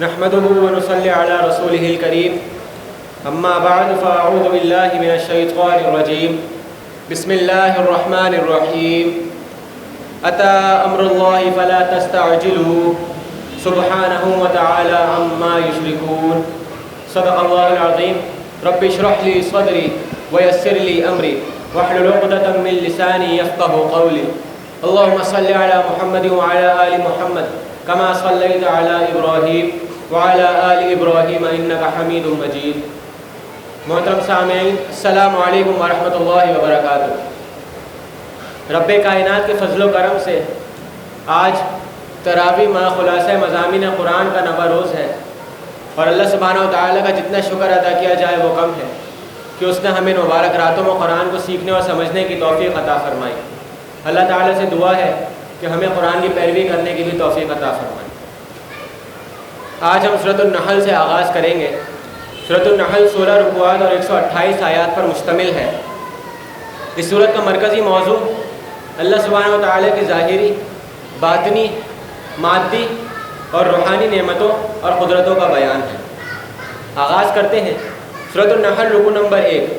نحمده ونصلي على رسوله الكريم اما بعد فاعوذ بالله من الشيطان الرجيم بسم الله الرحمن الرحيم اتى امر الله فلا تستعجلوا سبحانه وتعالى عما يشركون صدق الله العظيم رب اشرح لي صدري ويسر لي امري واحلل عقدة من لساني يفقهوا قولي اللهم صل على محمد وعلى آل محمد كما صليت على ابراہیم وعلى آل ابراہیم انک حمید مجید۔ محترم سامعین، السلام علیکم ورحمۃ اللہ وبرکاتہ۔ رب کائنات کے فضل و کرم سے آج تراویح مع خلاصہ مضامین قرآن کا نواں روز ہے، اور اللہ سبحانہ و تعالیٰ کا جتنا شکر ادا کیا جائے وہ کم ہے کہ اس نے ہمیں مبارک راتوں میں قرآن کو سیکھنے اور سمجھنے کی توفیق عطا فرمائی۔ اللہ تعالیٰ سے دعا ہے کہ ہمیں قرآن کی پیروی کرنے کی بھی توفیق عطا فرمائے۔ آج ہم سورۃ النحل سے آغاز کریں گے۔ سورۃ النحل 16 رکوعات اور 128 آیات پر مشتمل ہے۔ اس سورت کا مرکزی موضوع اللہ سبحانہ و تعالیٰ کی ظاہری، باطنی، مادی اور روحانی نعمتوں اور قدرتوں کا بیان ہے۔ آغاز کرتے ہیں۔ سورۃ النحل رکوع نمبر 1،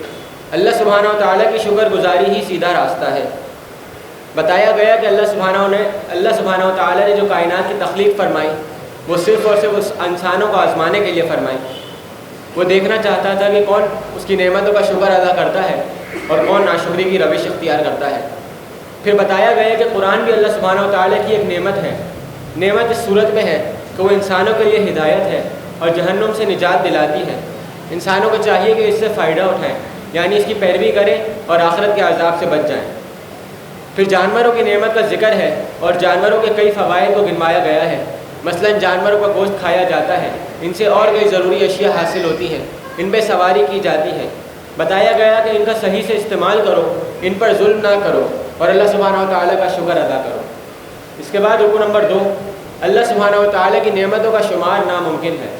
اللہ سبحانہ و تعالیٰ کی شکر گزاری ہی سیدھا راستہ ہے۔ بتایا گیا کہ اللہ سبحانہ و تعالیٰ نے جو کائنات کی تخلیق فرمائی وہ صرف اور صرف اس انسانوں کو آزمانے کے لیے فرمائی۔ وہ دیکھنا چاہتا تھا کہ کون اس کی نعمتوں کا شکر ادا کرتا ہے اور کون ناشکری کی روش اختیار کرتا ہے۔ پھر بتایا گیا کہ قرآن بھی اللہ سبحانہ و تعالیٰ کی ایک نعمت ہے۔ نعمت اس صورت میں ہے کہ وہ انسانوں کے لیے ہدایت ہے اور جہنم سے نجات دلاتی ہے۔ انسانوں کو چاہیے کہ اس سے فائدہ اٹھائیں، یعنی اس کی پیروی کریں اور آخرت کے عذاب سے بچ جائیں۔ پھر جانوروں کی نعمت کا ذکر ہے اور جانوروں کے کئی فوائد کو گنوایا گیا ہے۔ مثلاً جانوروں کا گوشت کھایا جاتا ہے، ان سے اور کئی ضروری اشیاء حاصل ہوتی ہیں، ان پہ سواری کی جاتی ہے۔ بتایا گیا کہ ان کا صحیح سے استعمال کرو، ان پر ظلم نہ کرو اور اللہ سبحانہ و تعالیٰ کا شکر ادا کرو۔ اس کے بعد رکوع نمبر 2، اللہ سبحانہ و تعالیٰ کی نعمتوں کا شمار ناممکن ہے۔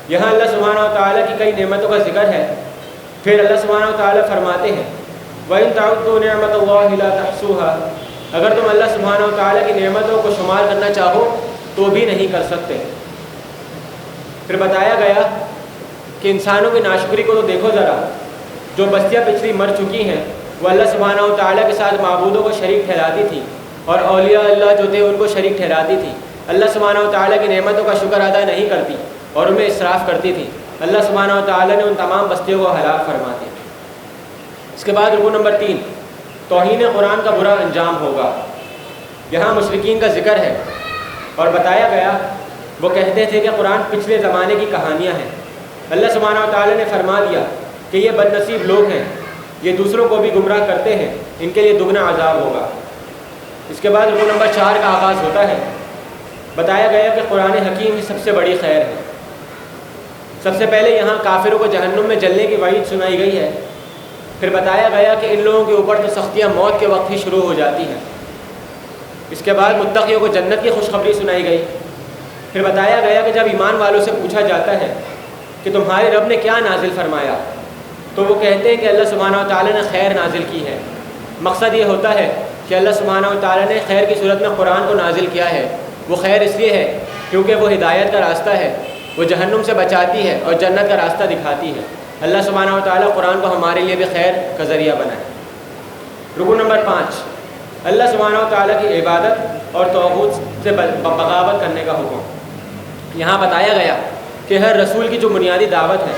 یہاں اللہ سبحانہ و تعالیٰ کی کئی نعمتوں کا ذکر ہے۔ پھر اللہ سبحانہ و تعالیٰ فرماتے ہیں وَإِن تَعُدُّوا نِعْمَتَ اللَّهِ لَا تَحْصُوهَا، اگر تم اللہ سبحانہ و تعالیٰ کی نعمتوں کو شمار کرنا چاہو تو بھی نہیں کر سکتے۔ پھر بتایا گیا کہ انسانوں کی ناشکری کو تو دیکھو ذرا، جو بستیاں پچھلی مر چکی ہیں وہ اللہ سبحانہ و تعالیٰ کے ساتھ معبودوں کو شریک ٹھہراتی تھی اور اولیاء اللہ جو تھے ان کو شریک ٹھہراتی تھی۔ اللہ سبحانہ و تعالیٰ کی نعمتوں کا شکر ادا نہیں کرتی اور ان میں اسراف کرتی تھی۔ اللہ سبحانہ و تعالیٰ نے ان تمام بستیوں کو ہلاک فرما دیا۔ اس کے بعد رکوع نمبر 3، توہین قرآن کا برا انجام ہوگا۔ یہاں مشرکین کا ذکر ہے اور بتایا گیا وہ کہتے تھے کہ قرآن پچھلے زمانے کی کہانیاں ہیں۔ اللہ سبحانہ و تعالیٰ نے فرما دیا کہ یہ بد نصیب لوگ ہیں، یہ دوسروں کو بھی گمراہ کرتے ہیں، ان کے لیے دگنا عذاب ہوگا۔ اس کے بعد رکوع نمبر 4 کا آغاز ہوتا ہے۔ بتایا گیا کہ قرآن حکیم ہی سب سے بڑی خیر ہے۔ سب سے پہلے یہاں کافروں کو جہنم میں جلنے کی وعید سنائی گئی ہے۔ پھر بتایا گیا کہ ان لوگوں کے اوپر تو سختیاں موت کے وقت ہی شروع ہو جاتی ہیں۔ اس کے بعد متقیوں کو جنت کی خوشخبری سنائی گئی۔ پھر بتایا گیا کہ جب ایمان والوں سے پوچھا جاتا ہے کہ تمہارے رب نے کیا نازل فرمایا، تو وہ کہتے ہیں کہ اللہ سبحانہ و تعالیٰ نے خیر نازل کی ہے۔ مقصد یہ ہوتا ہے کہ اللہ سبحانہ و تعالیٰ نے خیر کی صورت میں قرآن کو نازل کیا ہے۔ وہ خیر اس لیے ہے کیونکہ وہ ہدایت کا راستہ ہے، وہ جہنم سے بچاتی ہے اور جنت کا راستہ دکھاتی ہے۔ اللہ سبحانہ و تعالیٰ قرآن کو ہمارے لیے بھی خیر کا ذریعہ بنائے۔ رکوع نمبر 5، اللہ سبحانہ و تعالیٰ کی عبادت اور طاغوت سے بغاوت کرنے کا حکم۔ یہاں بتایا گیا کہ ہر رسول کی جو بنیادی دعوت ہے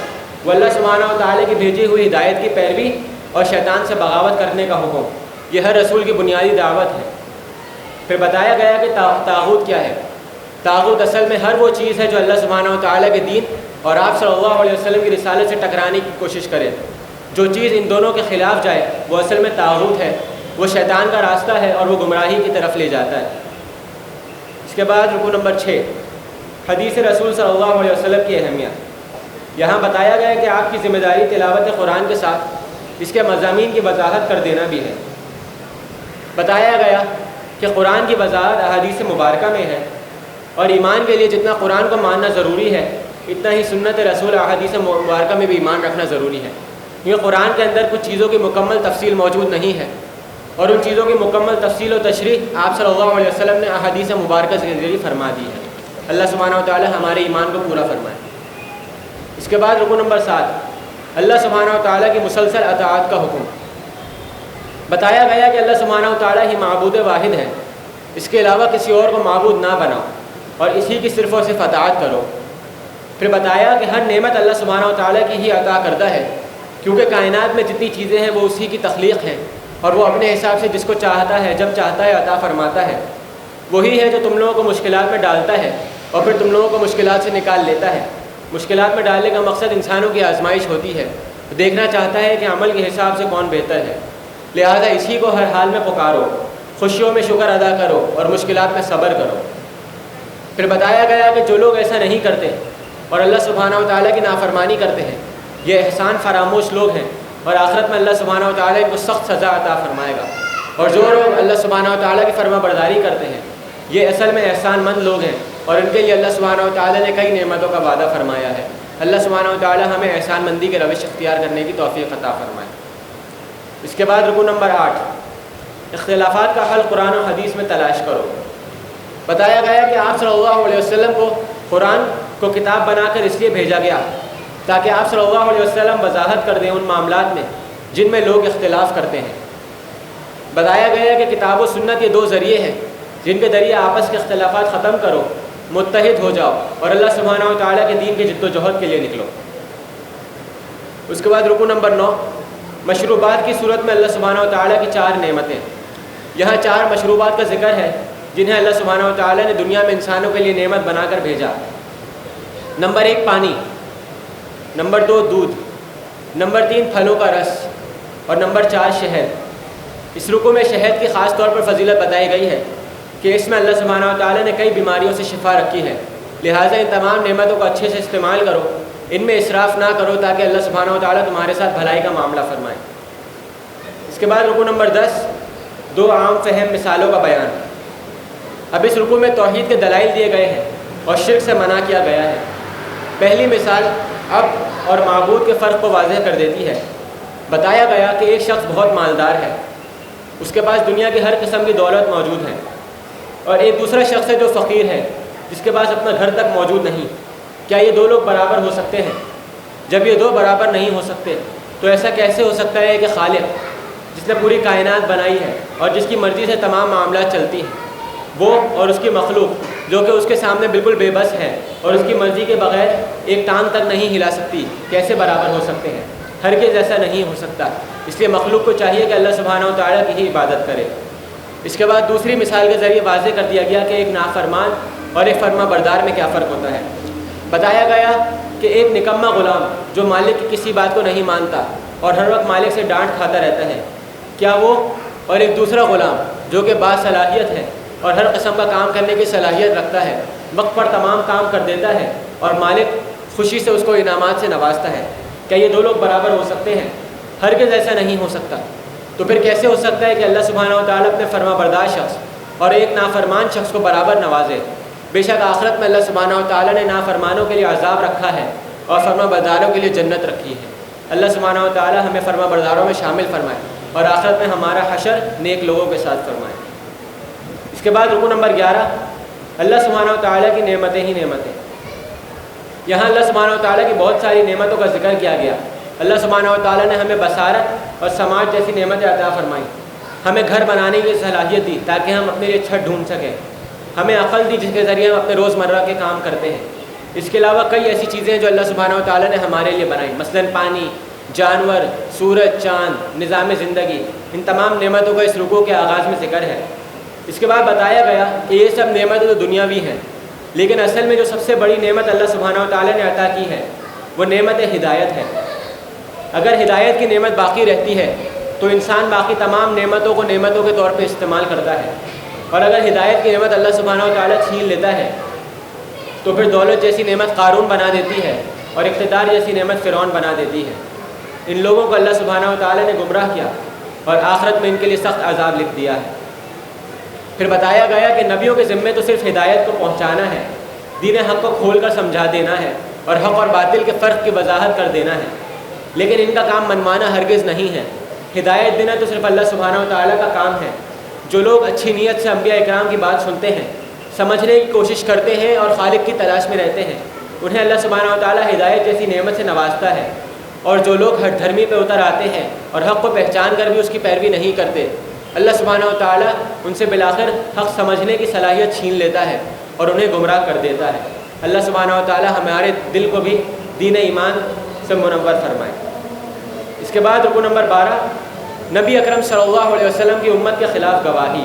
وہ اللہ سبحانہ و تعالیٰ کی بھیجی ہوئی ہدایت کی پیروی اور شیطان سے بغاوت کرنے کا حکم، یہ ہر رسول کی بنیادی دعوت ہے۔ پھر بتایا گیا کہ طاغوت کیا ہے۔ طاغوت اصل میں ہر وہ چیز ہے جو اللہ سبحانہ و تعالیٰ کے دین اور آپ صلی اللہ علیہ وسلم کی رسالت سے ٹکرانے کی کوشش کرے۔ جو چیز ان دونوں کے خلاف جائے وہ اصل میں طاغوت ہے، وہ شیطان کا راستہ ہے اور وہ گمراہی کی طرف لے جاتا ہے۔ اس کے بعد رکوع نمبر 6، حدیث رسول صلی اللہ علیہ وسلم کی اہمیت۔ یہاں بتایا گیا کہ آپ کی ذمہ داری تلاوت قرآن کے ساتھ اس کے مضامین کی وضاحت کر دینا بھی ہے۔ بتایا گیا کہ قرآن کی وضاحت احادیث مبارکہ میں ہے، اور ایمان کے لیے جتنا قرآن کو ماننا ضروری ہے اتنا ہی سنت رسول احادیث مبارکہ میں بھی ایمان رکھنا ضروری ہے، کیونکہ قرآن کے اندر کچھ چیزوں کی مکمل تفصیل موجود نہیں ہے، اور ان چیزوں کی مکمل تفصیل و تشریح آپ صلی اللہ علیہ وسلم نے احادیث مبارکہ سے ذریعے فرما دی ہے۔ اللہ سبحانہ و تعالیٰ ہمارے ایمان کو پورا فرمائے۔ اس کے بعد رکن نمبر 7، اللہ سبحانہ و تعالیٰ کی مسلسل اطاعت کا حکم۔ بتایا گیا کہ اللہ سبحانہ و تعالیٰ ہی معبود واحد ہے، اس کے علاوہ کسی اور کو معبود نہ بناؤ اور اسی کی صرف اور صرف اطاعت کرو۔ پھر بتایا کہ ہر نعمت اللہ سبحانہ و تعالیٰ کی ہی عطا کردہ ہے، کیونکہ کائنات میں جتنی چیزیں ہیں وہ اسی کی تخلیق ہیں، اور وہ اپنے حساب سے جس کو چاہتا ہے جب چاہتا ہے عطا فرماتا ہے۔ وہی ہے جو تم لوگوں کو مشکلات میں ڈالتا ہے اور پھر تم لوگوں کو مشکلات سے نکال لیتا ہے۔ مشکلات میں ڈالنے کا مقصد انسانوں کی آزمائش ہوتی ہے، دیکھنا چاہتا ہے کہ عمل کے حساب سے کون بہتر ہے، لہذا اسی کو ہر حال میں پکارو، خوشیوں میں شکر ادا کرو اور مشکلات میں صبر کرو۔ پھر بتایا گیا کہ جو لوگ ایسا نہیں کرتے اور اللہ سبحانہ و تعالیٰ کی نافرمانی کرتے ہیں، یہ احسان فراموش لوگ ہیں، اور آخرت میں اللہ سبحانہ و تعالیٰ ان کو سخت سزا عطا فرمائے گا۔ اور جو لوگ اللہ سبحانہ و تعالیٰ کی فرما برداری کرتے ہیں، یہ اصل میں احسان مند لوگ ہیں، اور ان کے لیے اللہ سبحانہ و تعالیٰ نے کئی نعمتوں کا وعدہ فرمایا ہے۔ اللہ سبحانہ و تعالیٰ ہمیں احسان مندی کے روش اختیار کرنے کی توفیق عطا فرمائے۔ اس کے بعد رکن نمبر 8، اختلافات کا حل قرآن و حدیث میں تلاش کرو۔ بتایا گیا کہ آپ صلی اللہ علیہ وسلم کو قرآن کو کتاب بنا کر اس لیے بھیجا گیا تاکہ آپ صلی اللہ علیہ وسلم وضاحت کر دیں ان معاملات میں جن میں لوگ اختلاف کرتے ہیں۔ بتایا گیا کہ کتاب و سنت یہ دو ذریعے ہیں جن کے ذریعے آپس کے اختلافات ختم کرو، متحد ہو جاؤ اور اللہ سبحانہ و تعالیٰ کے دین کے جد و جہد کے لیے نکلو۔ اس کے بعد رکن نمبر 9، مشروبات کی صورت میں اللہ سبحانہ و تعالیٰ کی 4 نعمتیں۔ یہاں 4 مشروبات کا ذکر ہے جنہیں اللہ سبحانہ و تعالیٰ نے دنیا میں انسانوں کے لیے نعمت بنا کر بھیجا۔ نمبر 1 پانی، نمبر 2 دودھ، نمبر 3 پھلوں کا رس، اور نمبر 4 شہد۔ اس رکوع میں شہد کی خاص طور پر فضیلت بتائی گئی ہے کہ اس میں اللہ سبحانہ و تعالیٰ نے کئی بیماریوں سے شفا رکھی ہے، لہٰذا ان تمام نعمتوں کو اچھے سے استعمال کرو، ان میں اسراف نہ کرو تاکہ اللہ سبحانہ و تعالیٰ تمہارے ساتھ بھلائی کا معاملہ فرمائے۔ اس کے بعد رکوع نمبر 10، 2 عام فہم مثالوں کا بیان۔ اب اس رکوع میں توحید کے دلائل دیے گئے ہیں اور شرک سے منع کیا گیا ہے۔ پہلی مثال اب اور معبود کے فرق کو واضح کر دیتی ہے۔ بتایا گیا کہ ایک شخص بہت مالدار ہے، اس کے پاس دنیا کی ہر قسم کی دولت موجود ہے، اور ایک دوسرا شخص ہے جو فقیر ہے جس کے پاس اپنا گھر تک موجود نہیں۔ کیا یہ 2 لوگ برابر ہو سکتے ہیں؟ جب یہ 2 برابر نہیں ہو سکتے تو ایسا کیسے ہو سکتا ہے کہ خالق جس نے پوری کائنات بنائی ہے اور جس کی مرضی سے تمام معاملات چلتی ہیں، وہ اور اس کی مخلوق جو کہ اس کے سامنے بالکل بے بس ہے اور اس کی مرضی کے بغیر ایک ٹانگ تک نہیں ہلا سکتی، کیسے برابر ہو سکتے ہیں؟ ہرگز ایسا نہیں ہو سکتا۔ اس لیے مخلوق کو چاہیے کہ اللہ سبحانہ و تعالیٰ کی ہی عبادت کرے۔ اس کے بعد دوسری مثال کے ذریعے واضح کر دیا گیا کہ ایک نافرمان اور ایک فرما بردار میں کیا فرق ہوتا ہے۔ بتایا گیا کہ ایک نکما غلام جو مالک کی کسی بات کو نہیں مانتا اور ہر وقت مالک سے ڈانٹ کھاتا رہتا ہے، کیا وہ اور ایک دوسرا غلام جو کہ باصلاحیت ہے اور ہر قسم کا کام کرنے کی صلاحیت رکھتا ہے، وقت پر تمام کام کر دیتا ہے اور مالک خوشی سے اس کو انعامات سے نوازتا ہے، کیا یہ 2 لوگ برابر ہو سکتے ہیں؟ ہرگز ایسا نہیں ہو سکتا۔ تو پھر کیسے ہو سکتا ہے کہ اللہ سبحانہ و تعالیٰ اپنے فرما بردار شخص اور ایک نافرمان شخص کو برابر نوازے؟ بے شک آخرت میں اللہ سبحانہ و تعالیٰ نے نافرمانوں کے لیے عذاب رکھا ہے اور فرما برداروں کے لیے جنت رکھی ہے۔ اللہ سبحانہ و تعالیٰ ہمیں فرما برداروں میں شامل فرمائے اور آخرت میں ہمارا حشر نیک لوگوں کے ساتھ فرمائے۔ اس کے بعد رکوع نمبر 11، اللہ سبحانہ و تعالیٰ کی نعمتیں ہی نعمتیں۔ یہاں اللہ سبحانہ و تعالیٰ کی بہت ساری نعمتوں کا ذکر کیا گیا۔ اللہ سبحانہ و تعالیٰ نے ہمیں بصارت اور سماعت جیسی نعمتیں عطا فرمائیں، ہمیں گھر بنانے کی صلاحیت دی تاکہ ہم اپنے لیے چھت ڈھونڈ سکیں، ہمیں عقل دی جس کے ذریعے ہم اپنے روزمرہ کے کام کرتے ہیں۔ اس کے علاوہ کئی ایسی چیزیں ہیں جو اللہ سبحانہ و تعالیٰ نے ہمارے لیے بنائیں، مثلاً پانی، جانور، سورج، چاند، نظام زندگی۔ ان تمام نعمتوں کا اس رکوع کے آغاز میں ذکر ہے۔ اس کے بعد بتایا گیا کہ یہ سب نعمتیں تو دنیاوی ہیں، لیکن اصل میں جو سب سے بڑی نعمت اللہ سبحانہ و تعالیٰ نے عطا کی ہے وہ نعمت ہدایت ہے۔ اگر ہدایت کی نعمت باقی رہتی ہے تو انسان باقی تمام نعمتوں کو نعمتوں کے طور پہ استعمال کرتا ہے، اور اگر ہدایت کی نعمت اللہ سبحانہ و تعالیٰ چھین لیتا ہے تو پھر دولت جیسی نعمت قارون بنا دیتی ہے اور اقتدار جیسی نعمت فرعون بنا دیتی ہے۔ ان لوگوں کو اللہ سبحانہ و تعالیٰ نے گمراہ کیا اور آخرت میں ان کے لیے سخت عذاب لکھ دیا ہے۔ پھر بتایا گیا کہ نبیوں کے ذمے تو صرف ہدایت کو پہنچانا ہے، دین حق کو کھول کر سمجھا دینا ہے اور حق اور باطل کے فرق کی وضاحت کر دینا ہے، لیکن ان کا کام منوانا ہرگز نہیں ہے۔ ہدایت دینا تو صرف اللہ سبحانہ و تعالیٰ کا کام ہے۔ جو لوگ اچھی نیت سے انبیاء اکرام کی بات سنتے ہیں، سمجھنے کی کوشش کرتے ہیں اور خالق کی تلاش میں رہتے ہیں، انہیں اللہ سبحانہ و تعالیٰ ہدایت جیسی نعمت سے نوازتا ہے۔ اور جو لوگ ہٹ دھرمی پہ اتر آتے ہیں اور حق کو پہچان کر بھی اس کی پیروی نہیں کرتے، اللہ سبحانہ و تعالیٰ ان سے بالآخر حق سمجھنے کی صلاحیت چھین لیتا ہے اور انہیں گمراہ کر دیتا ہے۔ اللہ سبحانہ و تعالیٰ ہمارے دل کو بھی دین ایمان سے منور فرمائے۔ اس کے بعد رکن نمبر 12، نبی اکرم صلی اللہ علیہ وسلم کی امت کے خلاف گواہی۔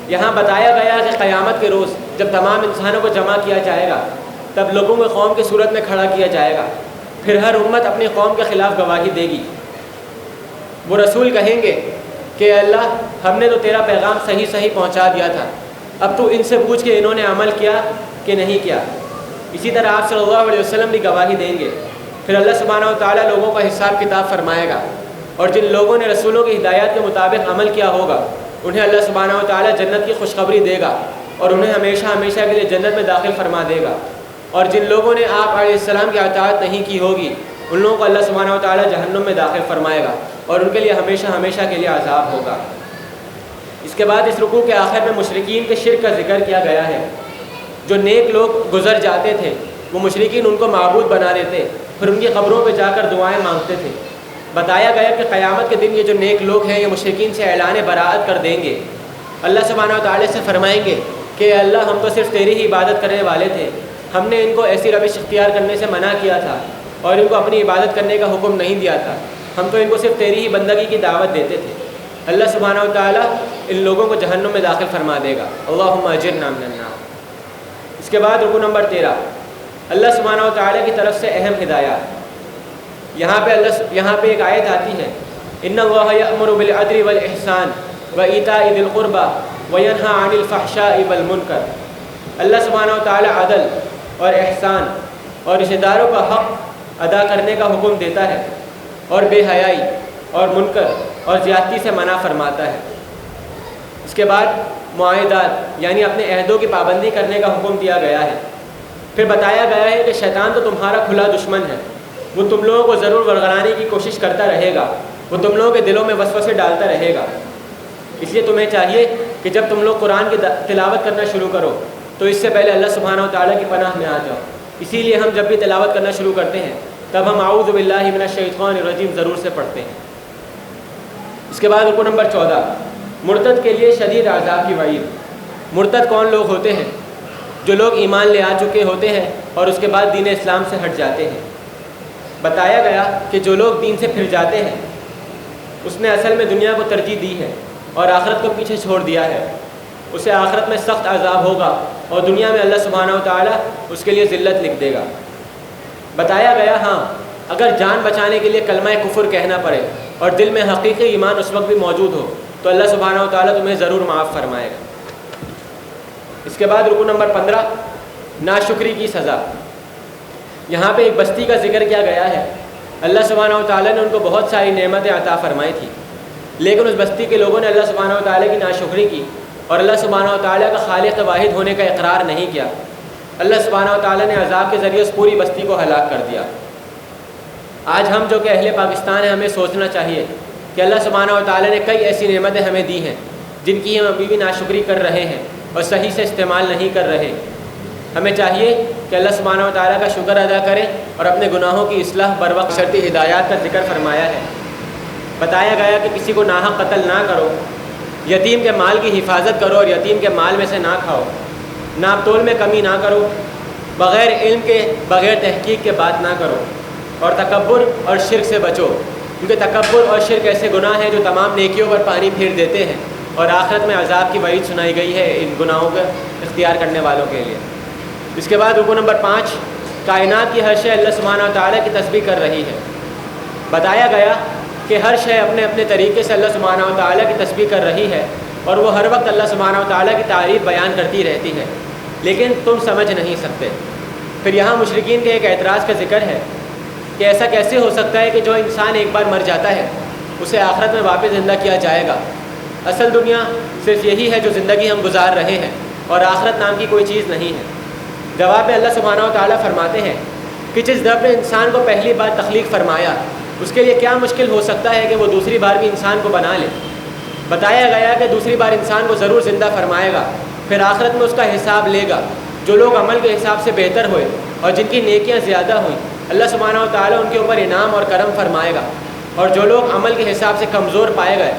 یہاں بتایا گیا کہ قیامت کے روز جب تمام انسانوں کو جمع کیا جائے گا، تب لوگوں کو قوم کی صورت میں کھڑا کیا جائے گا، پھر ہر امت اپنی قوم کے خلاف گواہی دے گی۔ وہ رسول کہیں گے کہ اللہ، ہم نے تو تیرا پیغام صحیح پہنچا دیا تھا، اب تو ان سے پوچھ کہ انہوں نے عمل کیا کہ نہیں کیا۔ اسی طرح آپ صلی اللہ علیہ وسلم بھی گواہی دیں گے۔ پھر اللہ سبحانہ و تعالیٰ لوگوں کا حساب کتاب فرمائے گا، اور جن لوگوں نے رسولوں کی ہدایات کے مطابق عمل کیا ہوگا انہیں اللہ سبحانہ و تعالیٰ جنت کی خوشخبری دے گا اور انہیں ہمیشہ کے لیے جنت میں داخل فرما دے گا۔ اور جن لوگوں نے آپ علیہ السلام کی اطاعت نہیں کی ہوگی ان لوگوں کو اللہ سبحانہ و تعالیٰ جہنم میں داخل فرمائے گا اور ان کے لیے ہمیشہ کے لیے عذاب ہوگا۔ اس کے بعد اس رکوع کے آخر میں مشرکین کے شرک کا ذکر کیا گیا ہے۔ جو نیک لوگ گزر جاتے تھے وہ مشرکین ان کو معبود بنا دیتے، پھر ان کی قبروں پہ جا کر دعائیں مانگتے تھے۔ بتایا گیا کہ قیامت کے دن یہ جو نیک لوگ ہیں یہ مشرکین سے اعلان براءت کر دیں گے۔ اللہ سبحانہ و تعالیٰ سے فرمائیں گے کہ اللہ، ہم تو صرف تیری ہی عبادت کرنے والے تھے، ہم نے ان کو ایسی روش اختیار کرنے سے منع کیا تھا اور ان کو اپنی عبادت کرنے کا حکم نہیں دیا تھا، ہم تو ان کو صرف تیری ہی بندگی کی دعوت دیتے تھے۔ اللہ سبحانہ و تعالیٰ ان لوگوں کو جہنم میں داخل فرما دے گا۔ اللہم اجرنا من النار۔ اس کے بعد رکن نمبر 13، اللہ سبحانہ و تعالیٰ کی طرف سے اہم ہدایات۔ یہاں پہ ایک آیت آتی ہے، ان اللہ یأمر بالعدل والاحسان وایتاء ذی القربى وینہی عن الفحشاء والمنکر۔ اللہ سبحانہ و تعالیٰ عدل اور احسان اور رشتہ داروں کا حق ادا کرنے کا حکم دیتا ہے اور بے حیائی اور منکر اور زیادتی سے منع فرماتا ہے۔ اس کے بعد معاہدات یعنی اپنے عہدوں کی پابندی کرنے کا حکم دیا گیا ہے۔ پھر بتایا گیا ہے کہ شیطان تو تمہارا کھلا دشمن ہے، وہ تم لوگوں کو ضرور ورغلانے کی کوشش کرتا رہے گا، وہ تم لوگوں کے دلوں میں وسوسے ڈالتا رہے گا۔ اس لیے تمہیں چاہیے کہ جب تم لوگ قرآن کی تلاوت کرنا شروع کرو تو اس سے پہلے اللہ سبحانہ و تعالیٰ کی پناہ میں آ جاؤ۔ اسی لیے ہم جب بھی تلاوت کرنا شروع کرتے ہیں تب ہم اعوذ باللہ من الشیطان الرجیم ضرور سے پڑھتے ہیں۔ اس کے بعد رکن نمبر 14، مرتد کے لیے شدید عذاب کی وعید۔ مرتد کون لوگ ہوتے ہیں؟ جو لوگ ایمان لے آ چکے ہوتے ہیں اور اس کے بعد دین اسلام سے ہٹ جاتے ہیں۔ بتایا گیا کہ جو لوگ دین سے پھر جاتے ہیں اس نے اصل میں دنیا کو ترجیح دی ہے اور آخرت کو پیچھے چھوڑ دیا ہے، اسے آخرت میں سخت عذاب ہوگا اور دنیا میں اللہ سبحانہ و تعالیٰ اس کے لیے ذلت لکھ دے گا۔ بتایا گیا ہاں، اگر جان بچانے کے لیے کلمہ کفر کہنا پڑے اور دل میں حقیقی ایمان اس وقت بھی موجود ہو تو اللہ سبحانہ و تعالیٰ تمہیں ضرور معاف فرمائے گا۔ اس کے بعد رکن نمبر 15، ناشکری کی سزا۔ یہاں پہ ایک بستی کا ذکر کیا گیا ہے۔ اللہ سبحانہ و تعالیٰ نے ان کو بہت ساری نعمتیں عطا فرمائی تھی، لیکن اس بستی کے لوگوں نے اللہ سبحانہ و تعالیٰ کی ناشکری کی اور اللہ سبحانہ و تعالیٰ کا خالق واحد ہونے کا اقرار نہیں کیا۔ اللہ سبحانہ و تعالیٰ نے عذاب کے ذریعے اس پوری بستی کو ہلاک کر دیا۔ آج ہم جو کہ اہل پاکستان ہیں ہمیں سوچنا چاہیے کہ اللہ سبحانہ و تعالیٰ نے کئی ایسی نعمتیں ہمیں دی ہیں جن کی ہم ابھی بھی ناشکری کر رہے ہیں اور صحیح سے استعمال نہیں کر رہے۔ ہمیں چاہیے کہ اللہ سبحانہ و تعالیٰ کا شکر ادا کریں اور اپنے گناہوں کی اصلاح بروقت شرطی ہدایات کا ذکر فرمایا ہے۔ بتایا گیا کہ کسی کو ناحق قتل نہ کرو، یتیم کے مال کی حفاظت کرو اور یتیم کے مال میں سے نہ کھاؤ، ناپ تول میں کمی نہ کرو، بغیر علم کے بغیر تحقیق کے بات نہ کرو، اور تکبر اور شرک سے بچو، کیونکہ تکبر اور شرک ایسے گناہ ہیں جو تمام نیکیوں پر پانی پھیر دیتے ہیں اور آخرت میں عذاب کی وعید سنائی گئی ہے ان گناہوں کا اختیار کرنے والوں کے لیے۔ اس کے بعد رکن نمبر 5، کائنات کی ہر شے اللہ سبحانہ و تعالیٰ کی تسبیح کر رہی ہے۔ بتایا گیا کہ ہر شے اپنے اپنے طریقے سے اللہ سبحانہ و تعالیٰ کی تسبیح کر رہی ہے اور وہ ہر وقت اللہ سبحانہ و تعالیٰ کی تعریف بیان کرتی رہتی ہے، لیکن تم سمجھ نہیں سکتے۔ پھر یہاں مشرکین کے ایک اعتراض کا ذکر ہے کہ ایسا کیسے ہو سکتا ہے کہ جو انسان ایک بار مر جاتا ہے اسے آخرت میں واپس زندہ کیا جائے گا؟ اصل دنیا صرف یہی ہے جو زندگی ہم گزار رہے ہیں اور آخرت نام کی کوئی چیز نہیں ہے۔ جواب میں اللہ سبحانہ و تعالیٰ فرماتے ہیں کہ جس رب نے انسان کو پہلی بار تخلیق فرمایا اس کے لیے کیا مشکل ہو سکتا ہے کہ وہ دوسری بار بھی انسان کو بنا لے۔ بتایا گیا کہ دوسری بار انسان کو ضرور زندہ فرمائے گا، پھر آخرت میں اس کا حساب لے گا. جو لوگ عمل کے حساب سے بہتر ہوئے اور جن کی نیکیاں زیادہ ہوئیں, اللہ سبحانہ و تعالیٰ ان کے اوپر انعام اور کرم فرمائے گا. اور جو لوگ عمل کے حساب سے کمزور پائے گئے,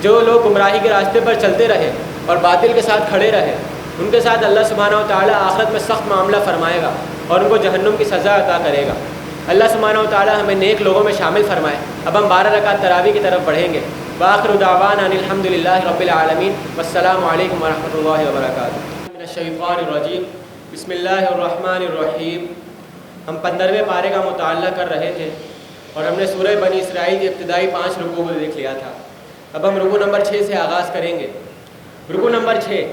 جو لوگ گمراہی کے راستے پر چلتے رہے اور باطل کے ساتھ کھڑے رہے, ان کے ساتھ اللہ سبحانہ و تعالیٰ آخرت میں سخت معاملہ فرمائے گا اور ان کو جہنم کی سزا عطا کرے گا. اللہ سبحانہ و تعالیٰ ہمیں نیک لوگوں میں شامل فرمائے. اب ہم 12 رکعت تراویح کی طرف بڑھیں گے. وآخر دعوانا ان الحمد للہ رب العالمین والسلام علیکم ورحمۃ اللہ وبرکاتہ. من الشیطان الرجیم بسم اللہ الرحمن الرحیم. ہم 15ویں پارے کا مطالعہ کر رہے تھے اور ہم نے سورہ بنی اسرائیل کے ابتدائی 5 رکوع کو دیکھ لیا تھا. اب ہم رکوع نمبر 6 سے آغاز کریں گے. رکوع نمبر 6,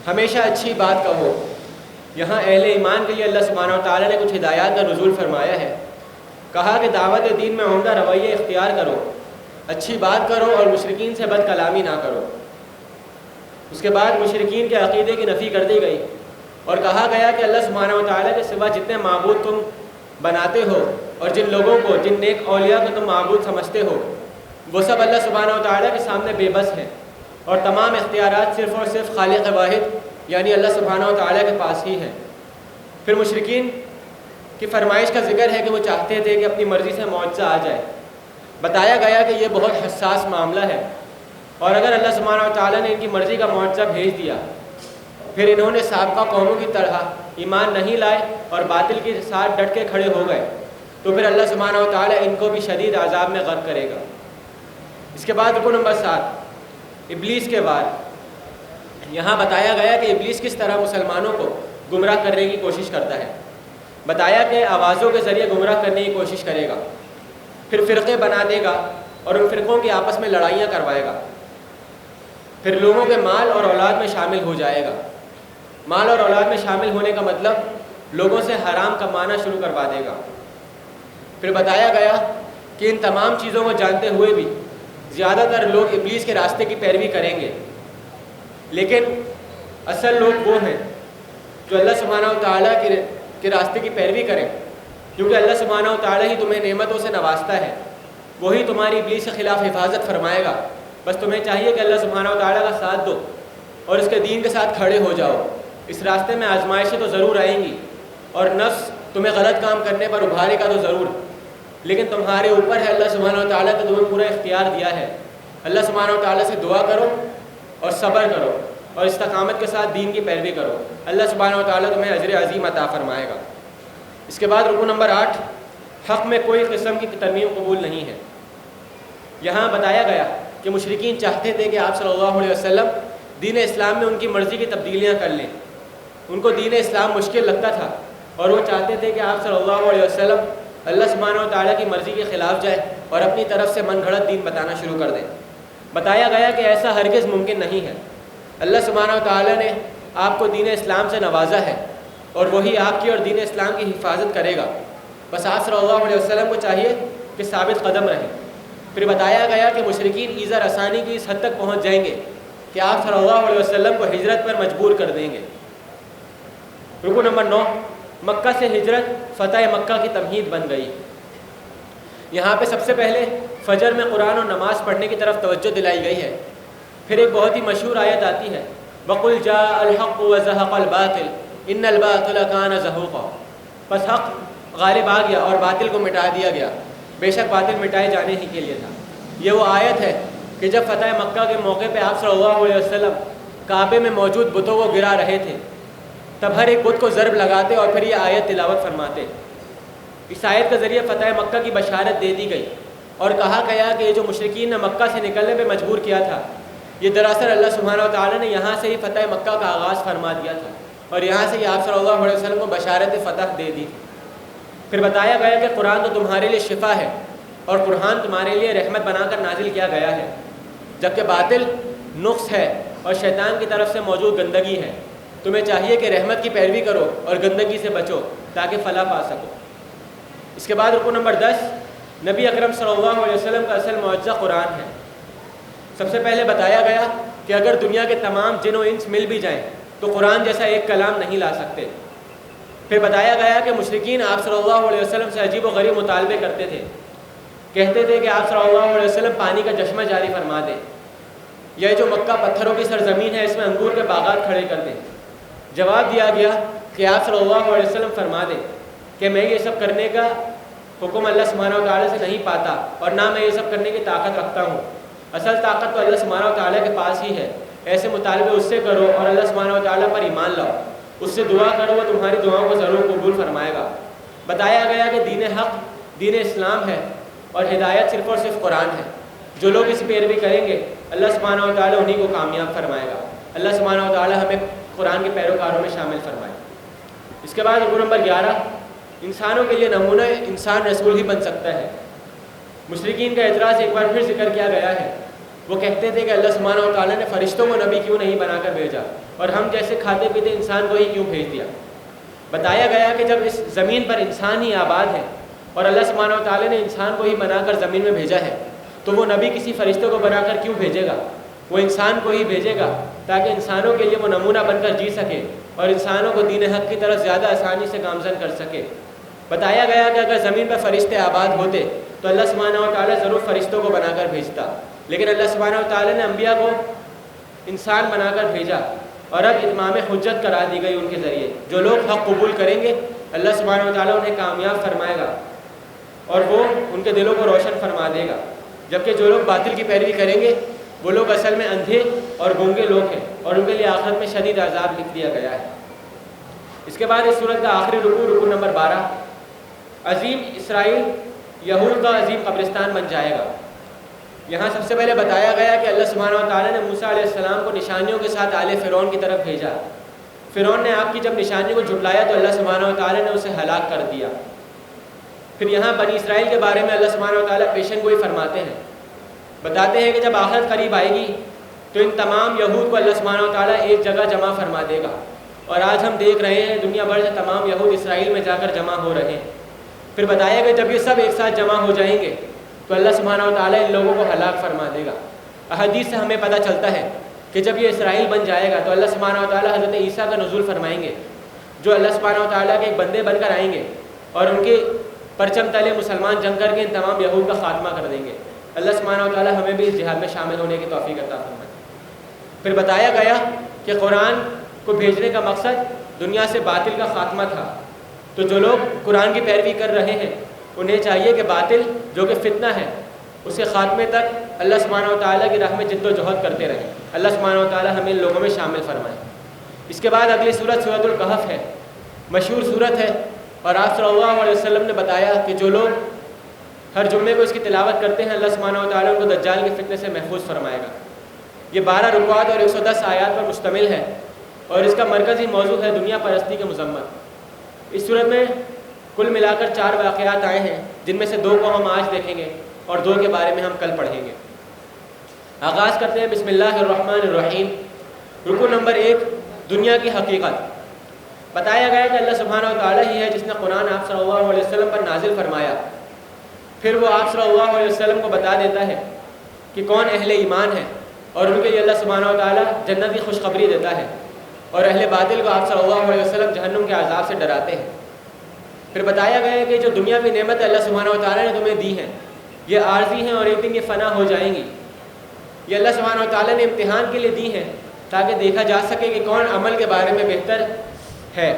ہمیشہ اچھی بات کہو. یہاں اہل ایمان کے لیے اللہ سبحانہ و تعالیٰ نے کچھ ہدایات کا نزول فرمایا ہے. کہا کہ دعوت دین میں عمدہ رویہ اختیار کرو, اچھی بات کرو اور مشرکین سے بد کلامی نہ کرو. اس کے بعد مشرکین کے عقیدے کی نفی کر دی گئی اور کہا گیا کہ اللہ سبحانہ و تعالیٰ کے سوا جتنے معبود تم بناتے ہو اور جن لوگوں کو, جن نیک اولیاء کو تم معبود سمجھتے ہو, وہ سب اللہ سبحانہ و تعالیٰ کے سامنے بے بس ہیں اور تمام اختیارات صرف اور صرف خالق واحد یعنی اللہ سبحانہ و تعالیٰ کے پاس ہی ہیں. پھر مشرکین کی فرمائش کا ذکر ہے کہ وہ چاہتے تھے کہ اپنی مرضی سے معجزہ آ جائے. بتایا گیا کہ یہ بہت حساس معاملہ ہے اور اگر اللہ سبحانہ و تعالیٰ نے ان کی مرضی کا معجزہ بھیج دیا, پھر انہوں نے سابقہ قوموں کی طرح ایمان نہیں لائے اور باطل کے ساتھ ڈٹ کے کھڑے ہو گئے, تو پھر اللہ سبحانہ و تعالیٰ ان کو بھی شدید عذاب میں غرق کرے گا. اس کے بعد رکوع نمبر 7, ابلیس کے وار. یہاں بتایا گیا کہ ابلیس کس طرح مسلمانوں کو گمراہ کرنے کی کوشش کرتا ہے. بتایا کہ آوازوں کے ذریعے گمراہ کرنے کی کوشش کرے گا, پھر فرقے بنا دے گا اور ان فرقوں کی آپس میں لڑائیاں کروائے گا, پھر لوگوں کے مال اور اولاد میں شامل ہو جائے گا. مال اور اولاد میں شامل ہونے کا مطلب لوگوں سے حرام کمانا شروع کروا دے گا. پھر بتایا گیا کہ ان تمام چیزوں کو جانتے ہوئے بھی زیادہ تر لوگ ابلیس کے راستے کی پیروی کریں گے, لیکن اصل لوگ وہ ہیں جو اللہ سبحانہ و تعالیٰ کے راستے کی پیروی کریں, کیونکہ اللہ سبحانہ و تعالیٰ ہی تمہیں نعمتوں سے نوازتا ہے, وہی تمہاری ابلیس کے خلاف حفاظت فرمائے گا. بس تمہیں چاہیے کہ اللہ سبحانہ و تعالیٰ کا ساتھ دو اور اس کے دین کے ساتھ کھڑے ہو جاؤ. اس راستے میں آزمائشیں تو ضرور آئیں گی اور نفس تمہیں غلط کام کرنے پر ابھارے گا تو ضرور, لیکن تمہارے اوپر ہے. اللہ سبحانہ و تعالیٰ نے تمہیں پورا اختیار دیا ہے. اللہ سبحانہ و تعالیٰ سے دعا کرو اور صبر کرو اور استقامت کے ساتھ دین کی پیروی کرو. اللہ سبحانہ و تعالیٰ تمہیں اجر عظیم عطا فرمائے گا. اس کے بعد رکوع نمبر 8, حق میں کوئی قسم کی ترمیم قبول نہیں ہے. یہاں بتایا گیا کہ مشرکین چاہتے تھے کہ آپ صلی اللہ علیہ وسلم دین اسلام میں ان کی مرضی کی تبدیلیاں کر لیں. ان کو دین اسلام مشکل لگتا تھا اور وہ چاہتے تھے کہ آپ صلی اللہ علیہ وسلم اللہ سبحانہ و تعالیٰ کی مرضی کے خلاف جائیں اور اپنی طرف سے من گھڑت دین بتانا شروع کر دیں. بتایا گیا کہ ایسا ہرگز ممکن نہیں ہے. اللہ سبحانہ و تعالیٰ نے آپ کو دین اسلام سے نوازا ہے اور وہی آپ کی اور دین اسلام کی حفاظت کرے گا. بس آپ صلی اللہ علیہ وسلم کو چاہیے کہ ثابت قدم رہیں. پھر بتایا گیا کہ مشرکین ایذا رسانی کی اس حد تک پہنچ جائیں گے کہ آپ صلی اللہ علیہ وسلم کو ہجرت پر مجبور کر دیں گے. رکوع نمبر 9, مکہ سے ہجرت فتح مکہ کی تمہید بن گئی. یہاں پہ سب سے پہلے فجر میں قرآن اور نماز پڑھنے کی طرف توجہ دلائی گئی ہے. پھر ایک بہت ہی مشہور آیت آتی ہے, وَقُلْ جَاءَ الْحَقُّ وَزَهَقَ الْبَاطِلُ إِنَّ الْبَاطِلَ كَانَ زَهُوقًا. بس حق غالب آ گیا اور باطل کو مٹا دیا گیا, بے شک باطل مٹائے جانے ہی کے لیے تھا. یہ وہ آیت ہے کہ جب فتح مکہ کے موقع پہ آپ صلی اللہ علیہ وسلم کعبے میں موجود بتوں کو گرا رہے تھے, تب ہر ایک بت کو ضرب لگاتے اور پھر یہ آیت تلاوت فرماتے. اس آیت کے ذریعے فتح مکہ کی بشارت دے دی گئی اور کہا گیا کہ یہ جو مشرکین نے مکہ سے نکلنے پہ مجبور کیا تھا, یہ دراصل اللہ سبحانہ و تعالیٰ نے یہاں سے ہی فتح مکہ کا آغاز فرما دیا تھا اور یہاں سے ہی آپ صلی اللہ علیہ وسلم کو بشارت فتح دے دی. پھر بتایا گیا کہ قرآن تو تمہارے لیے شفا ہے اور قرآن تمہارے لیے رحمت بنا کر نازل کیا گیا ہے, جبکہ باطل نقص ہے اور شیطان کی طرف سے موجود گندگی ہے. تمہیں چاہیے کہ رحمت کی پیروی کرو اور گندگی سے بچو تاکہ فلاح پا سکو. اس کے بعد رکوع نمبر 10, نبی اکرم صلی اللہ علیہ وسلم کا اصل معجزہ قرآن ہے. سب سے پہلے بتایا گیا کہ اگر دنیا کے تمام جن و انس مل بھی جائیں تو قرآن جیسا ایک کلام نہیں لا سکتے. پھر بتایا گیا کہ مشرکین آپ صلی اللہ علیہ وسلم سے عجیب و غریب مطالبے کرتے تھے. کہتے تھے کہ آپ صلی اللہ علیہ وسلم پانی کا چشمہ جاری فرما دیں یہ جو مکہ پتھروں کی سرزمین ہے اس میں انگور کے باغات کھڑے کر دیں؟ جواب دیا گیا کہ آپ صلی اللہ علیہ وسلم فرما دیں کہ میں یہ سب کرنے کا حکم اللہ سبحانہ و تعالیٰ سے نہیں پاتا اور نہ میں یہ سب کرنے کی طاقت رکھتا ہوں، اصل طاقت تو اللہ سبحانہ و تعالیٰ کے پاس ہی ہے، ایسے مطالبے اس سے کرو اور اللہ سبحانہ و تعالیٰ پر ایمان لاؤ، اس سے دعا کرو، وہ تمہاری دعاؤں کو ضرور قبول فرمائے گا۔ بتایا گیا کہ دین حق دین اسلام ہے اور ہدایت صرف اور صرف قرآن ہے، جو لوگ اس پیروی کریں گے اللہ سبحانہ و تعالیٰ انہی کو کامیاب فرمائے گا۔ اللہ سبحانہ و تعالیٰ ہمیں قرآن کے پیروکاروں میں شامل فرمائے۔ اس کے بعد رکن نمبر 11، انسانوں کے لیے نمونہ انسان رسول ہی بن سکتا ہے۔ مشرکین کا اعتراض ایک بار پھر ذکر کیا گیا ہے، وہ کہتے تھے کہ اللہ سبحانہ و تعالیٰ نے فرشتوں کو نبی کیوں نہیں بنا کر بھیجا اور ہم جیسے کھاتے پیتے انسان کو ہی کیوں بھیج دیا؟ بتایا گیا کہ جب اس زمین پر انسان ہی آباد ہے اور اللہ سبحانہ و تعالیٰ نے انسان کو ہی بنا کر زمین میں بھیجا ہے تو وہ نبی کسی فرشتے کو بنا کر کیوں بھیجے گا؟ وہ انسان کو ہی بھیجے گا تاکہ انسانوں کے لیے وہ نمونہ بن کر جی سکے اور انسانوں کو دین حق کی طرف زیادہ آسانی سے گامزن کر سکے۔ بتایا گیا کہ اگر زمین پر فرشتے آباد ہوتے تو اللہ سبحانہ و تعالیٰ ضرور فرشتوں کو بنا کر بھیجتا، لیکن اللہ سبحانہ و تعالیٰ نے انبیاء کو انسان بنا کر بھیجا اور اب اتمام حجت کرا دی گئی ان کے ذریعے۔ جو لوگ حق قبول کریں گے اللہ سبحانہ و تعالیٰ انہیں کامیاب فرمائے گا اور وہ ان کے دلوں کو روشن فرما دے گا، جبکہ جو لوگ باطل کی پیروی کریں گے وہ لوگ اصل میں اندھے اور گونگے لوگ ہیں اور ان کے لیے آخرت میں شدید عذاب لکھ دیا گیا ہے۔ اس کے بعد اس سورت کا آخری رکن نمبر 12، عظیم اسرائیل یہود کا عظیم قبرستان بن جائے گا۔ یہاں سب سے پہلے بتایا گیا کہ اللہ سبحانہ و تعالیٰ نے موسیٰ علیہ السلام کو نشانیوں کے ساتھ آل فرعون کی طرف بھیجا۔ فرعون نے آپ کی جب نشانی کو جھٹلایا تو اللہ سبحانہ و تعالیٰ نے اسے ہلاک کر دیا۔ پھر یہاں بنی اسرائیل کے بارے میں اللہ سبحانہ و تعالیٰ پیشن گوئی فرماتے ہیں، بتاتے ہیں کہ جب آخرت قریب آئے گی تو ان تمام یہود کو اللہ سبحانہ و تعالیٰ ایک جگہ جمع فرما دے گا، اور آج ہم دیکھ رہے ہیں دنیا بھر سے تمام یہود اسرائیل میں جا کر جمع ہو رہے ہیں۔ پھر بتایا کہ جب یہ سب ایک ساتھ جمع ہو جائیں گے تو اللہ سبحانہ و تعالیٰ ان لوگوں کو ہلاک فرما دے گا۔ احادیث سے ہمیں پتہ چلتا ہے کہ جب یہ اسرائیل بن جائے گا تو اللہ سبحانہ و تعالیٰ حضرت عیسیٰ کا نزول فرمائیں گے، جو اللہ سبحانہ و تعالیٰ کے ایک بندے بن کر آئیں گے اور ان کے پرچم تلے مسلمان جنگ کر کے ان تمام یہود کا خاتمہ کر دیں گے۔ اللہ سبحانہ و تعالیٰ ہمیں بھی اس جہاد میں شامل ہونے کی توفیق عطا فرمائے۔ پھر بتایا گیا کہ قرآن کو بھیجنے کا مقصد دنیا سے باطل کا خاتمہ تھا، تو جو لوگ قرآن کی پیروی کر رہے ہیں انہیں چاہیے کہ باطل جو کہ فتنہ ہے اس کے خاتمے تک اللہ سبحانہ و تعالیٰ کی راہ میں جد و جہد کرتے رہیں۔ اللہ سبحانہ و تعالیٰ ہمیں ان لوگوں میں شامل فرمائے۔ اس کے بعد اگلی سورت سورۃ الکہف ہے، مشہور سورت ہے، اور آپ صلی اللہ علیہ وسلم نے بتایا کہ جو لوگ ہر جمعے کو اس کی تلاوت کرتے ہیں اللہ سبحانہ و تعالیٰ ان کو دجال کے فتنے سے محفوظ فرمائے گا۔ یہ 12 رکوعات اور 110 آیات پر مشتمل ہے اور اس کا مرکزی موضوع ہے دنیا پرستی کی مذمت۔ اس صورت میں کل ملا کر 4 واقعات آئے ہیں، جن میں سے 2 کو ہم آج دیکھیں گے اور 2 کے بارے میں ہم کل پڑھیں گے۔ آغاز کرتے ہیں بسم اللہ الرحمن الرحیم۔ رکن نمبر 1، دنیا کی حقیقت۔ بتایا گیا کہ اللہ سبحانہ و تعالیٰ ہی ہے جس نے قرآن آپ صلی اللہ علیہ وسلم پر نازل فرمایا، پھر وہ آپ صلی اللہ علیہ وسلم کو بتا دیتا ہے کہ کون اہل ایمان ہے اور ان کے لیے اللہ سبحانہ و تعالیٰ جنت کی خوشخبری دیتا ہے، اور اہل باطل کو آپ صلی اللہ علیہ وسلم جہنم کے عذاب سے ڈراتے ہیں۔ پھر بتایا گیا کہ جو دنیاوی نعمت اللہ سبحانہ و تعالیٰ نے تمہیں دی ہیں یہ عارضی ہیں اور ایک دن یہ فنا ہو جائیں گی۔ یہ اللہ سبحانہ و تعالیٰ نے امتحان کے لیے دی ہیں تاکہ دیکھا جا سکے کہ کون عمل کے بارے میں بہتر ہے۔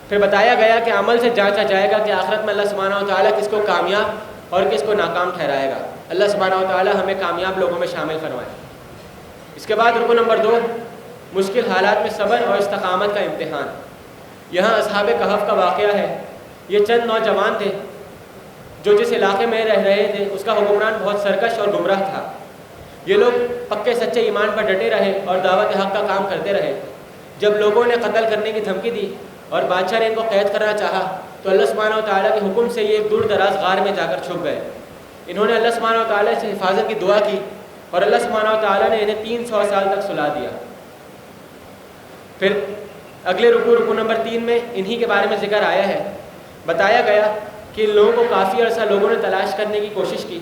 پھر بتایا گیا کہ عمل سے جانچا جائے گا کہ آخرت میں اللہ سبحانہ و تعالیٰ کس کو کامیاب اور کس کو ناکام ٹھہرائے گا۔ اللہ سبحانہ و تعالیٰ ہمیں کامیاب لوگوں میں شامل فرمائے۔ اس کے بعد رکن نمبر 2، مشکل حالات میں صبر اور استقامت کا امتحان۔ یہاں اصحاب کہف کا واقعہ ہے۔ یہ چند نوجوان تھے جو جس علاقے میں رہ رہے تھے اس کا حکمران بہت سرکش اور گمراہ تھا۔ یہ لوگ پکے سچے ایمان پر ڈٹے رہے اور دعوت حق کا کام کرتے رہے۔ جب لوگوں نے قتل کرنے کی دھمکی دی اور بادشاہ نے ان کو قید کرنا چاہا تو اللہ سبحانہ و تعالیٰ کے حکم سے یہ ایک دور دراز غار میں جا کر چھپ گئے۔ انہوں نے اللہ سبحانہ و تعالیٰ سے حفاظت کی دعا کی اور اللہ سبحانہ و تعالیٰ نے انہیں 300 سال تک سلا دیا۔ پھر اگلے رکن نمبر 3 میں انہی کے بارے میں ذکر آیا ہے۔ بتایا گیا کہ ان لوگوں کو کافی عرصہ لوگوں نے تلاش کرنے کی کوشش کی،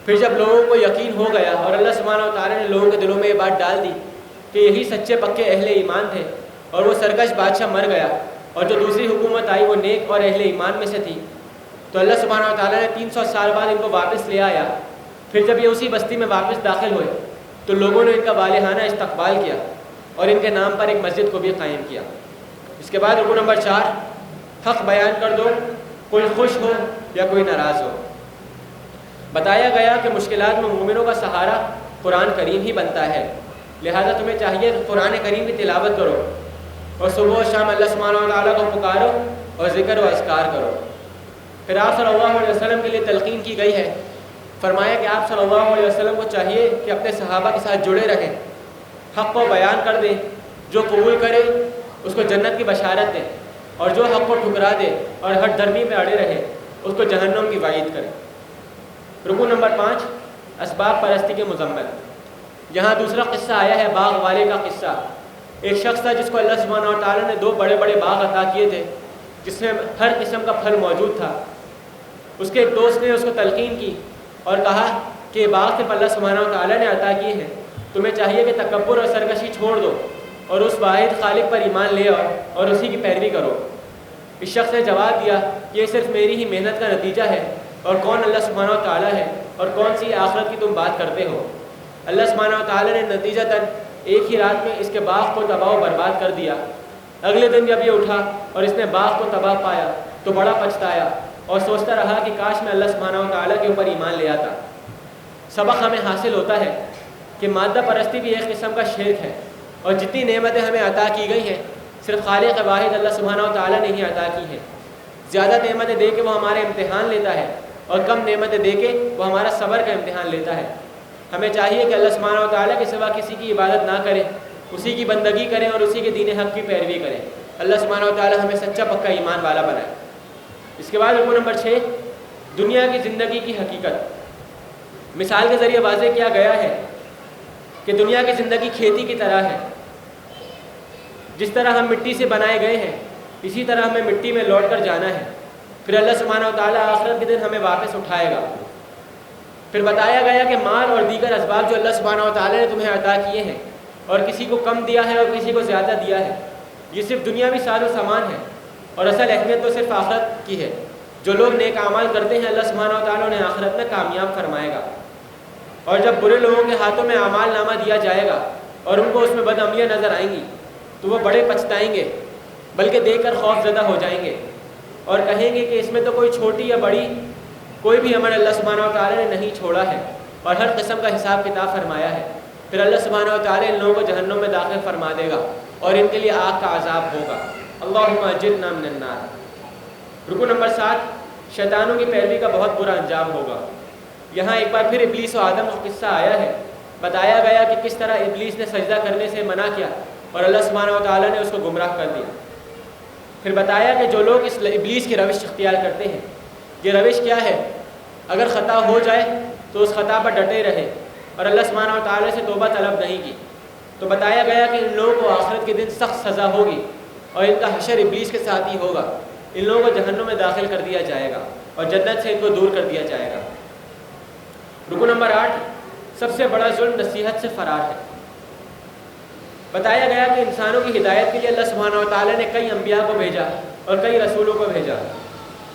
پھر جب لوگوں کو یقین ہو گیا اور اللہ سبحانہ و تعالیٰ نے لوگوں کے دلوں میں یہ بات ڈال دی کہ یہی سچے پکے اہل ایمان تھے اور وہ سرکش بادشاہ مر گیا اور جو دوسری حکومت آئی وہ نیک اور اہل ایمان میں سے تھی، تو اللہ سبحانہ و تعالیٰ نے 300 سال بعد ان کو واپس لے آیا۔ پھر جب یہ اسی بستی میں واپس داخل ہوئے تو لوگوں نے ان کا والہانہ استقبال کیا اور ان کے نام پر ایک مسجد کو بھی قائم کیا۔ اس کے بعد رکن نمبر 4، حق بیان کر دو، کوئی خوش ہو یا کوئی ناراض ہو۔ بتایا گیا کہ مشکلات میں مومنوں کا سہارا قرآن کریم ہی بنتا ہے، لہذا تمہیں چاہیے کہ قرآن کریم کی تلاوت کرو اور صبح و شام اللہ سبحانہ و تعالیٰ کو پکارو اور ذکر و اذکار کرو۔ پھر آپ صلی اللہ علیہ وسلم کے لیے تلقین کی گئی ہے، فرمایا کہ آپ صلی اللہ علیہ وسلم کو چاہیے کہ اپنے صحابہ کے ساتھ جڑے رہیں، حق کو بیان کر دیں، جو قبول کرے اس کو جنت کی بشارت دیں، اور جو حق کو ٹھکرا دے اور ہر درمی میں اڑے رہے اس کو جہنم کی وعید کرے۔ رکن نمبر 5، اسباب پرستی کے مذمت۔ یہاں دوسرا قصہ آیا ہے باغ والے کا قصہ۔ ایک شخص تھا جس کو اللہ سبحانہ و تعالیٰ نے 2 بڑے بڑے باغ عطا کیے تھے جس میں ہر قسم کا پھل موجود تھا۔ اس کے ایک دوست نے اس کو تلقین کی اور کہا کہ یہ باغ صرف اللہ سبحانہ و تعالیٰ نے عطا کیے ہیں، تمہیں چاہیے کہ تکبر اور سرکشی چھوڑ دو اور اس واحد خالق پر ایمان لے آؤ اور اسی کی پیروی کرو۔ اس شخص نے جواب دیا کہ یہ صرف میری ہی محنت کا نتیجہ ہے، اور کون اللہ سبحانہ و تعالیٰ ہے اور کون سی آخرت کی تم بات کرتے ہو۔ اللہ سبحانہ و تعالیٰ نے نتیجتاً ایک ہی رات میں اس کے باغ کو تباہ و برباد کر دیا۔ اگلے دن جب یہ اٹھا اور اس نے باغ کو تباہ پایا تو بڑا پچھتایا اور سوچتا رہا کہ کاش میں اللہ سبحانہ و تعالیٰ کے اوپر ایمان لے آتا۔ سبق ہمیں حاصل ہوتا ہے کہ مادہ پرستی بھی ایک قسم کا شرک ہے، اور جتنی نعمتیں ہمیں عطا کی گئی ہیں صرف خالق واحد اللہ سبحانہ و تعالیٰ نے ہی عطا کی ہیں۔ زیادہ نعمتیں دے کے وہ ہمارے امتحان لیتا ہے، اور کم نعمتیں دے کے وہ ہمارا صبر کا امتحان لیتا ہے۔ ہمیں چاہیے کہ اللہ سبحانہ و تعالیٰ کے سوا کسی کی عبادت نہ کریں، اسی کی بندگی کریں اور اسی کے دین حق کی پیروی کریں۔ اللہ سبحانہ و تعالیٰ ہمیں سچا پکا ایمان والا بنائے۔ اس کے بعد رکن نمبر 6، دنیا کی زندگی کی حقیقت۔ مثال کے ذریعے واضح کیا گیا ہے کہ دنیا کی زندگی کھیتی کی طرح ہے۔ جس طرح ہم مٹی سے بنائے گئے ہیں اسی طرح ہمیں مٹی میں لوٹ کر جانا ہے، پھر اللہ سبحانہ و تعالیٰ آخرت کے دن ہمیں واپس اٹھائے گا۔ پھر بتایا گیا کہ مال اور دیگر اسباب جو اللہ سبحانہ و تعالیٰ نے تمہیں عطا کیے ہیں، اور کسی کو کم دیا ہے اور کسی کو زیادہ دیا ہے، یہ صرف دنیاوی ساز و سامان ہے، اور اصل اہمیت تو صرف آخرت کی ہے۔ جو لوگ نیک اعمال کرتے ہیں اللہ سبحانہ و تعالیٰ انہیں آخرت میں کامیاب فرمائے گا، اور جب برے لوگوں کے ہاتھوں میں اعمال نامہ دیا جائے گا اور ان کو اس میں بدعملیاں نظر آئیں گی تو وہ بڑے پچھتائیں گے، بلکہ دیکھ کر خوف زدہ ہو جائیں گے اور کہیں گے کہ اس میں تو کوئی چھوٹی یا بڑی کوئی بھی عمل اللہ سبحانہ و تعالیٰ نے نہیں چھوڑا ہے، اور ہر قسم کا حساب کتاب فرمایا ہے۔ پھر اللہ سبحانہ و تعالیٰ ان لوگوں کو جہنم میں داخل فرما دے گا اور ان کے لیے آگ کا عذاب ہوگا۔ اللہم اجرنا من النار۔ رکن نمبر 7، شیطانوں کی پیروی کا بہت برا انجام ہوگا۔ یہاں ایک بار پھر ابلیس و آدم کا قصہ آیا ہے۔ بتایا گیا کہ کس طرح ابلیس نے سجدہ کرنے سے منع کیا اور اللہ سبحانہ و تعالیٰ نے اس کو گمراہ کر دیا۔ پھر بتایا کہ جو لوگ اس ابلیس کی روش اختیار کرتے ہیں، یہ روش کیا ہے؟ اگر خطا ہو جائے تو اس خطا پر ڈٹے رہے اور اللہ سبحانہ و تعالیٰ سے توبہ طلب نہیں کی۔ تو بتایا گیا کہ ان لوگوں کو آخرت کے دن سخت سزا ہوگی اور ان کا حشر ابلیس کے ساتھ ہی ہوگا۔ ان لوگوں کو جہنم میں داخل کر دیا جائے گا اور جنت سے ان کو دور کر دیا جائے گا۔ رکن نمبر 8، سب سے بڑا ظلم نصیحت سے فرار ہے۔ بتایا گیا کہ انسانوں کی ہدایت کے لیے اللہ سبحانہ و تعالیٰ نے کئی انبیاء کو بھیجا اور کئی رسولوں کو بھیجا۔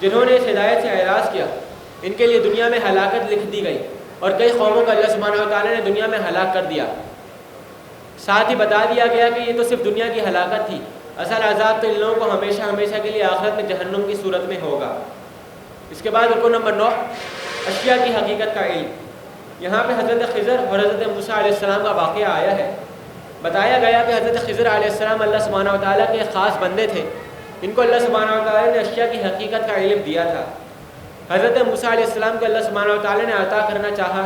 جنہوں نے اس ہدایت سے اعراض کیا ان کے لیے دنیا میں ہلاکت لکھ دی گئی، اور کئی قوموں کو اللہ سبحانہ و تعالیٰ نے دنیا میں ہلاک کر دیا۔ ساتھ ہی بتا دیا گیا کہ یہ تو صرف دنیا کی ہلاکت تھی، اصل عذاب تو ان لوگوں کو ہمیشہ ہمیشہ کے لیے آخرت میں جہنم کی صورت میں ہوگا۔ اس کے بعد رکن نمبر 9، اشیاء کی حقیقت کا علم۔ یہاں پہ حضرت خضر اور حضرت موسیٰ علیہ السلام کا واقعہ آیا ہے۔ بتایا گیا کہ حضرت خضر علیہ السلام اللہ سبحانہ و تعالیٰ کے خاص بندے تھے، ان کو اللہ سبحانہ و تعالیٰ نے اشیاء کی حقیقت کا علم دیا تھا۔ حضرت موسیٰ علیہ السلام کو اللہ سبحانہ و تعالیٰ نے عطا کرنا چاہا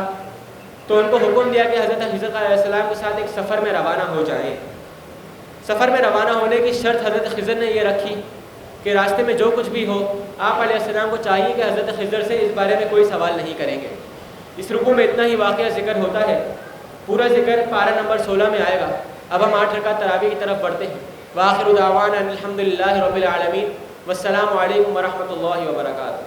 تو ان کو حکم دیا کہ حضرت خضر علیہ السلام کے ساتھ ایک سفر میں روانہ ہو جائیں۔ سفر میں روانہ ہونے کی شرط حضرت خضر نے یہ رکھی کہ راستے میں جو کچھ بھی ہو آپ علیہ السلام کو چاہیے کہ حضرت خضر سے اس بارے میں کوئی سوال نہیں کریں گے۔ اس رکوع میں اتنا ہی واقعہ ذکر ہوتا ہے، پورا ذکر پارہ نمبر 16 میں آئے گا۔ اب ہم 8 رکعت تراویح کی طرف بڑھتے ہیں۔ وآخر دعوانا الحمد للہ رب العالمین، والسلام علیکم ورحمۃ اللہ وبرکاتہ۔